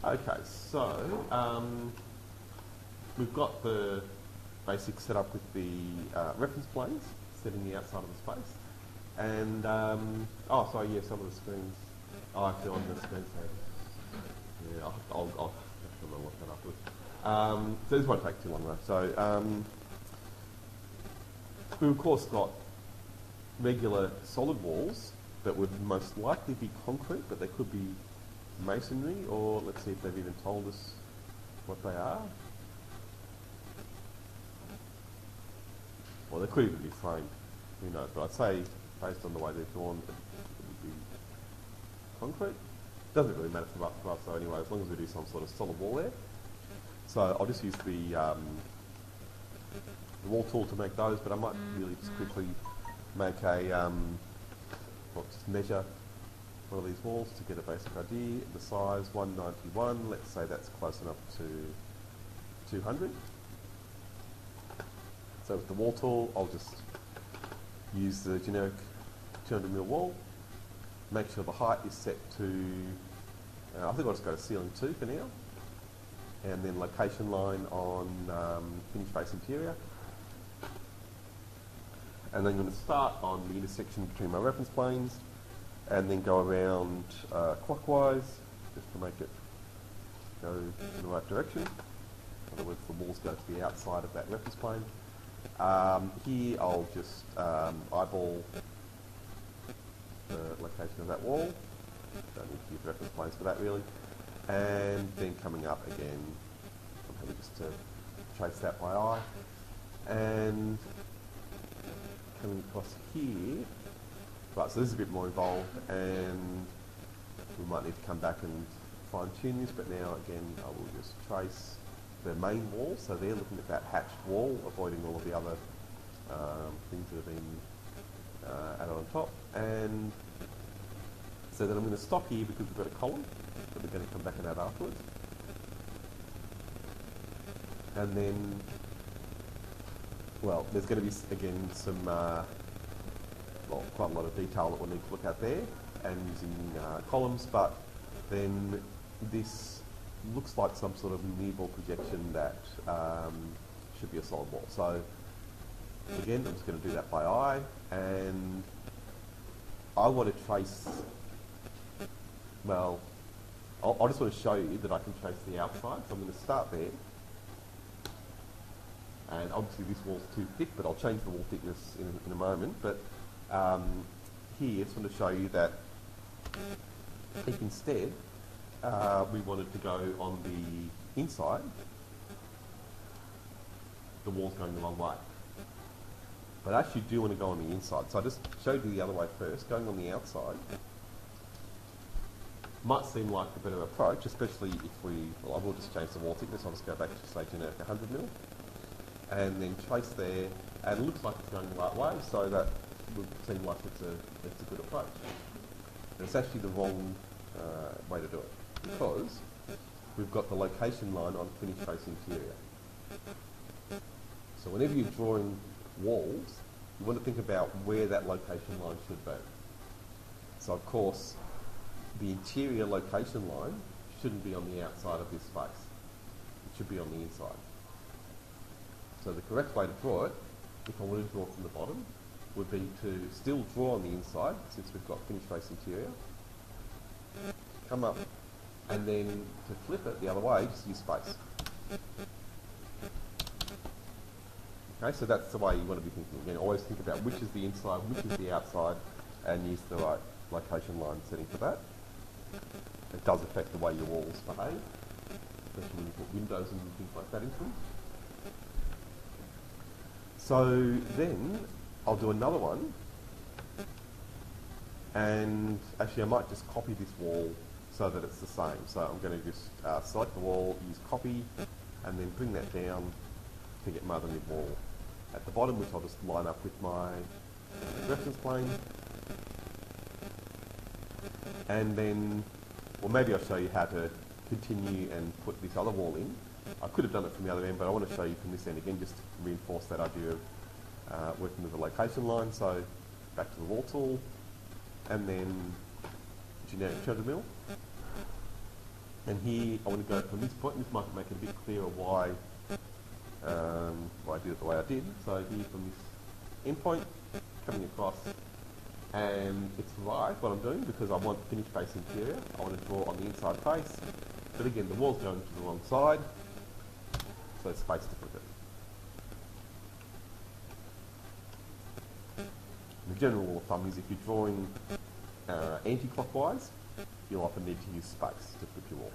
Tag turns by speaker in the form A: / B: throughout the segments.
A: Okay, so we've got the basic setup with the reference planes setting the outside of the space. And, oh, sorry, yeah, some of the screens. Oh, actually on the screensaver. Yeah, I'll have to look that afterwards. So this won't take too long though. So we've of course got regular solid walls that would most likely be concrete, but they could be masonry, or let's see if they've even told us what they are. Well, they could even be framed, who knows, but I'd say based on the way they're drawn, it would be concrete. Doesn't really matter for us though anyway, as long as we do some sort of solid wall there. So I'll just use the wall tool to make those, but I might really just quickly make a, well, just measure one of these walls to get a basic idea. The size, 191, let's say that's close enough to 200. So with the wall tool, I'll just use the generic 200mm wall, make sure the height is set to, I think I'll just go to ceiling 2 for now, and then location line on finished face interior. And then I'm going to start on the intersection between my reference planes and then go around clockwise just to make it go in the right direction. In other words, the walls go to the outside of that reference plane. Here I'll just eyeball the location of that wall. Don't need to use reference planes for that really. And then coming up again, I'm happy just to trace that by eye. And coming across here, right, so this is a bit more involved and we might need to come back and fine tune this, but now again I will just trace the main wall, so they're looking at that hatched wall, avoiding all of the other things that have been added on top. And so then I'm going to stop here because we've got a column that we're going to come back and add afterwards. And then, well, there's going to be, again, some, well, quite a lot of detail that we'll need to look at there, and using columns, but then this looks like some sort of near-ball projection that should be a solid wall. So, again, I'm just going to do that by eye, and I want to trace, well, I just want to show you that I can trace the outside, so I'm going to start there. And obviously this wall's too thick, but I'll change the wall thickness in a moment. But here, I just want to show you that if instead we wanted to go on the inside, the wall's going the wrong way. But I actually do want to go on the inside. So I just showed you the other way first, going on the outside. Might seem like a better approach, especially if we, well, I will just change the wall thickness. I'll just go back to, say, generic 100mm. And then trace there, and it looks like it's going the right way, so that would seem like it's a good approach. And it's actually the wrong way to do it, because we've got the location line on finished face interior. So whenever you're drawing walls, you want to think about where that location line should be. So of course, the interior location line shouldn't be on the outside of this space. It should be on the inside. So the correct way to draw it, if I wanted to draw from the bottom, would be to still draw on the inside, since we've got finished face interior, come up, and then to flip it the other way, just use space. Okay, so that's the way you want to be thinking. Again, always think about which is the inside, which is the outside, and use the right location line setting for that. It does affect the way your walls behave, especially when you put windows and things like that into them. So then I'll do another one, and actually I might just copy this wall so that it's the same. So I'm going to just select the wall, use copy, and then bring that down to get my other mid wall at the bottom, which I'll just line up with my reference plane. And then, well, maybe I'll show you how to continue and put this other wall in. I could have done it from the other end, but I want to show you from this end again, just to reinforce that idea of working with the location line. So back to the wall tool, and then generic 200mm. And here I want to go from this point. This might make it a bit clearer why I did it the way I did. So here from this endpoint, coming across, and it's right what I'm doing because I want finished face interior. I want to draw on the inside face, but again the wall's going to the wrong side, so it's space to flip it. The general rule of thumb is if you're drawing anti-clockwise, you'll often need to use space to flip your wall.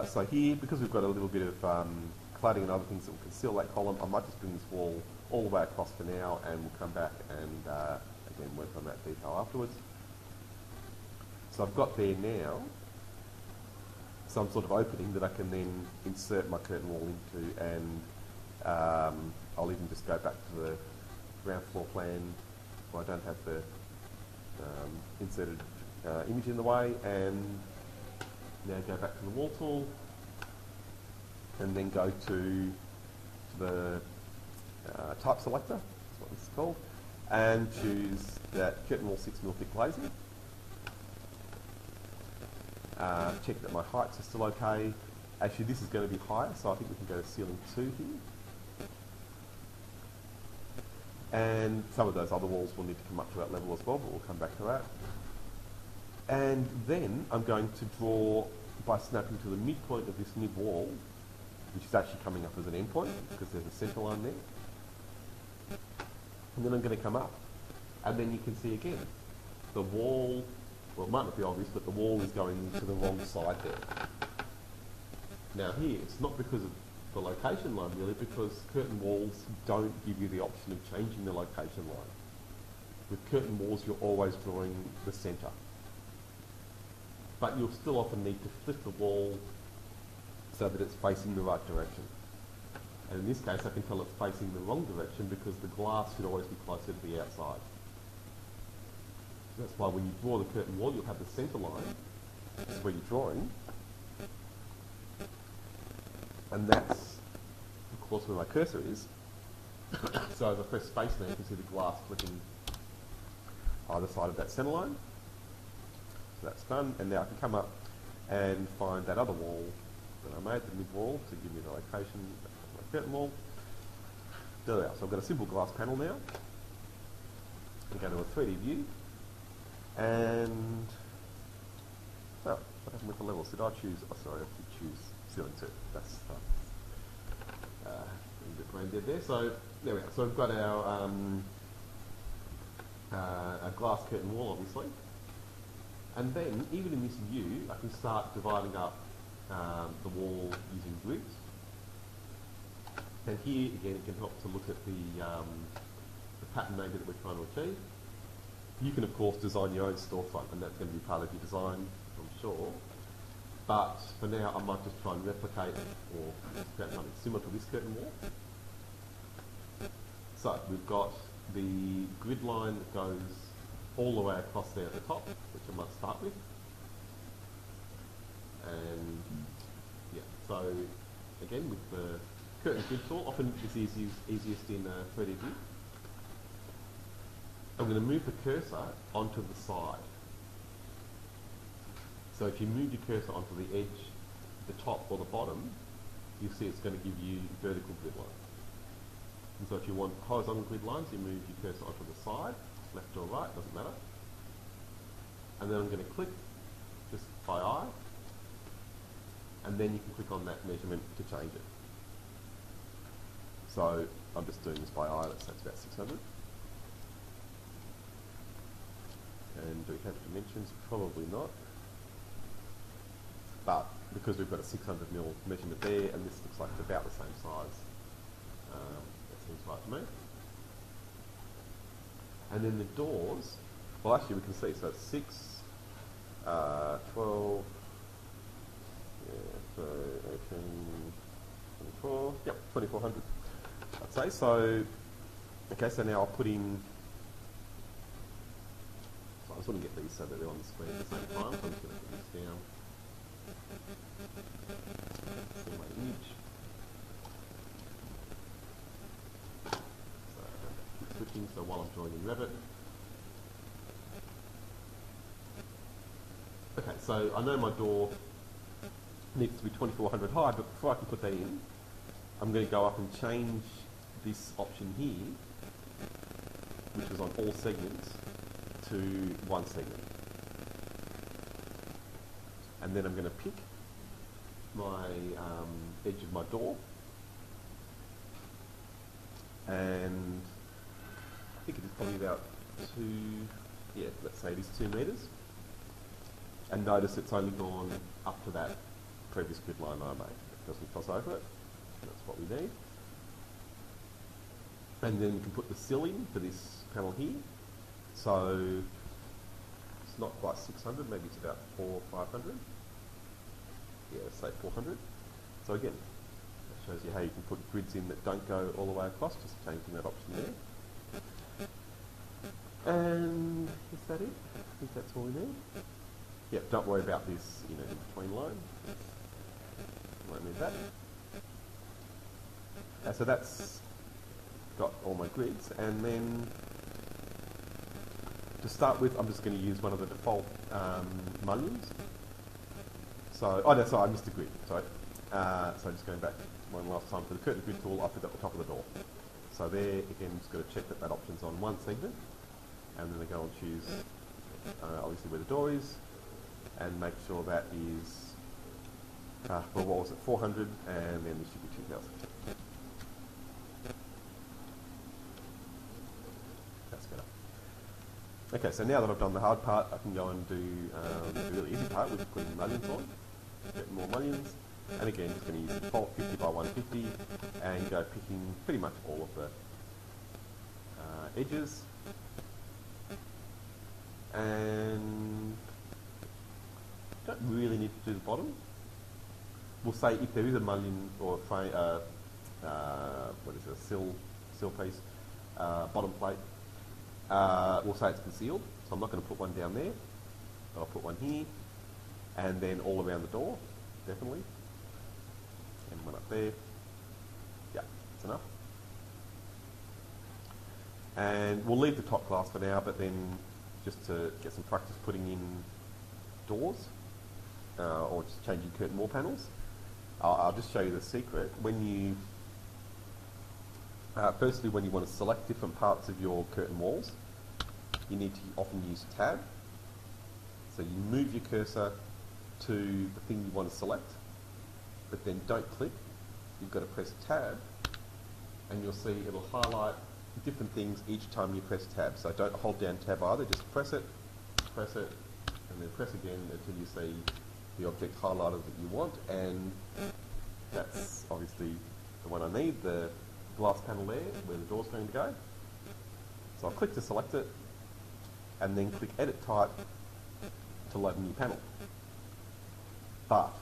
A: So here, because we've got a little bit of cladding and other things that will conceal that column, I might just bring this wall all the way across for now, and we'll come back and again work on that detail afterwards. So I've got there now some sort of opening that I can then insert my curtain wall into, and I'll even just go back to the ground floor plan where I don't have the inserted image in the way, and now go back to the wall tool and then go to the type selector, that's what this is called, and choose that curtain wall 6mm thick glazing. Check that my heights are still okay. Actually, this is going to be higher, so I think we can go to ceiling 2 here. And some of those other walls will need to come up to that level as well, but we'll come back to that. And then I'm going to draw by snapping to the midpoint of this mid wall, which is actually coming up as an endpoint because there's a centre line there. And then I'm going to come up, and then you can see again the wall, well, it might not be obvious, but the wall is going to the wrong side there. Now here, it's not because of the location line really, because curtain walls don't give you the option of changing the location line. With curtain walls, you're always drawing the centre. But you'll still often need to flip the wall so that it's facing the right direction. And in this case, I can tell it's facing the wrong direction because the glass should always be closer to the outside. So that's why when you draw the curtain wall, you'll have the centre line, this is where you're drawing, and that's, of course, where my cursor is. So as I press space now, you can see the glass flipping either side of that centre line. So that's done, and now I can come up and find that other wall that I made, the mid wall, to give me the location of my curtain wall. There we are. So I've got a simple glass panel now. I go to a 3D view, and what happened with the levels? Did I choose? Oh, sorry, I did choose ceiling 2. That's a bit brain dead there. So there we are. So we've got our glass curtain wall, obviously. And then, even in this view, I can start dividing up the wall using grids. And here, again, it can help to look at the pattern maybe that we're trying to achieve. You can, of course, design your own storefront, and that's going to be part of your design, I'm sure. But for now, I might just try and replicate or create something similar to this curtain wall. So, we've got the grid line that goes all the way across there at the top, which I might start with. And yeah, so again with the curtain grid tool, often it's easiest in 3D view. I'm going to move the cursor onto the side. So if you move your cursor onto the edge, the top or the bottom, you'll see it's going to give you vertical grid lines. And so if you want horizontal grid lines, you move your cursor onto the side, left or right, doesn't matter. And then I'm going to click just by eye, and then you can click on that measurement to change it. So I'm just doing this by eye, let's say it's about 600. And do we have dimensions? Probably not. But because we've got a 600mm measurement there, and this looks like it's about the same size, that seems right to me. And then the doors, well actually we can see, so it's 6, 12, yeah, so 18, 24, yep, 2400, I'd say. So, okay, so now I'll put in, so I just want to get these so that they're on the screen at the same time, so I'm just going to put this down. See my image. So, keep switching, so while I'm drawing in Revit, Okay, so I know my door needs to be 2400 high, but before I can put that in, I'm going to go up and change this option here, which is on all segments, to one segment. And then I'm going to pick my edge of my door, and I think it is probably about let's say it is 2 metres. And notice it's only gone up to that previous grid line I made. It doesn't cross over it. That's what we need. And then we can put the sill in for this panel here. So it's not quite 600, maybe it's about 400 or 500. Yeah, let's say 400. So again, that shows you how you can put grids in that don't go all the way across, just changing that option there. And is that it? I think that's all we need. Yeah, don't worry about this, in between line. Won't need that. So that's got all my grids, and then to start with, I'm just going to use one of the default mullions. So, no, sorry, I missed a grid. Sorry. So just going back to one last time for the curtain grid tool, I put at the top of the door. So there, again, just got to check that option's on one segment, and then I go and choose obviously where the door is, and make sure that is, what was it, 400, and then this should be 2000. That's better. Okay, so now that I've done the hard part, I can go and do the really easy part, which is putting mullions on, get more mullions, and again, just going to use the default 50 by 150, and go picking pretty much all of the edges, and don't really need to do the bottom. We'll say if there is a mullion or a frame, what is it, a sill piece, bottom plate, we'll say it's concealed, so I'm not going to put one down there. I'll put one here, and then all around the door, definitely, and one up there. Yeah, that's enough. And we'll leave the top glass for now, but then just to get some practice putting in doors, or just changing curtain wall panels, I'll just show you the secret. When you, firstly, when you want to select different parts of your curtain walls, you need to often use tab. So you move your cursor to the thing you want to select, but then don't click. You've got to press tab, and you'll see it'll highlight different things each time you press tab. So don't hold down tab either, just press it, and then press again until you see the object highlighted that you want, and that's obviously the one I need, the glass panel there, where the door's going to go. So I'll click to select it, and then click Edit Type to load a new panel. But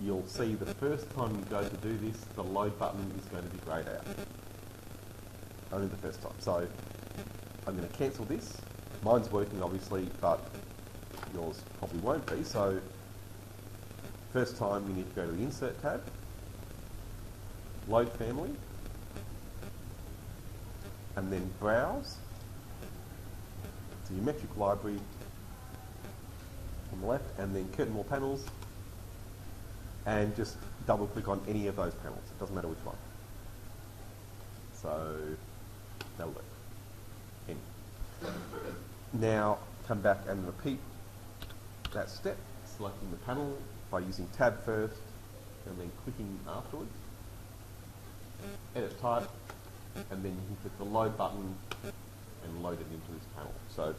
A: you'll see the first time you go to do this, the load button is going to be greyed out. Only the first time. So I'm going to cancel this. Mine's working obviously, but yours probably won't be. So first time you need to go to the Insert tab, Load Family, and then Browse to your metric library on the left, and then Curtain Wall Panels, and just double click on any of those panels. It doesn't matter which one. So that'll work. Now come back and repeat that step, selecting the panel by using tab first and then clicking afterwards. Edit Type, and then you can click the load button and load it into this panel. So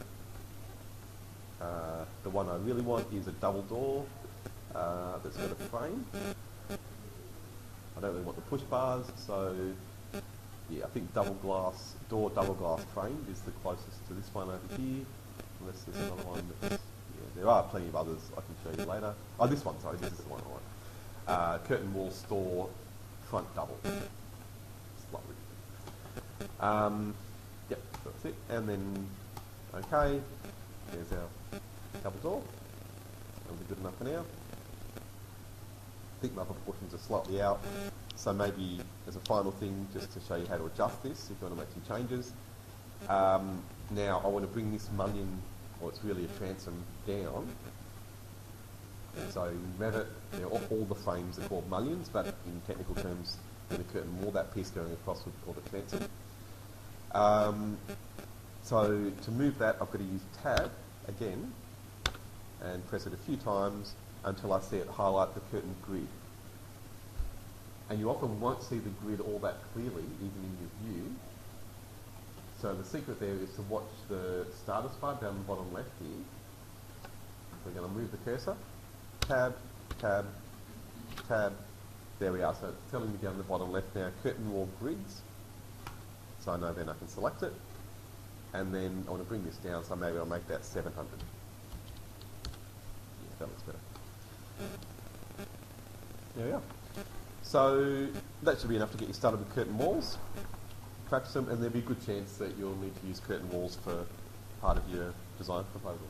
A: the one I really want is a double door that's got a frame. I don't really want the push bars, so yeah, I think double glass door, double glass frame is the closest to this one over here. Unless there's another one that's, yeah, there are plenty of others I can show you later. Oh, this one, sorry, this is the one I want. Curtain wall store front double. Slightly. Yep, that's it. And then, okay, there's our double door. That'll be good enough for now. I think my proportions are slightly out, so maybe as a final thing, just to show you how to adjust this if you want to make some changes. Now I want to bring this mullion, or it's really a transom, down So in Revit, all the frames are called mullions, but in technical terms, in the curtain wall, that piece going across would be called a transom. So to move that, I've got to use Tab again and press it a few times until I see it highlight the curtain grid. And you often won't see the grid all that clearly, even in your view. So the secret there is to watch the status bar down the bottom left here. We're going to move the cursor, Tab, Tab, Tab. There we are. So it's telling me down the bottom left now, curtain wall grids. So I know then I can select it. And then I want to bring this down, so maybe I'll make that 700. Yeah, that looks better. There we are. So that should be enough to get you started with curtain walls. Practice them, and there'll be a good chance that you'll need to use curtain walls for part of your design proposal.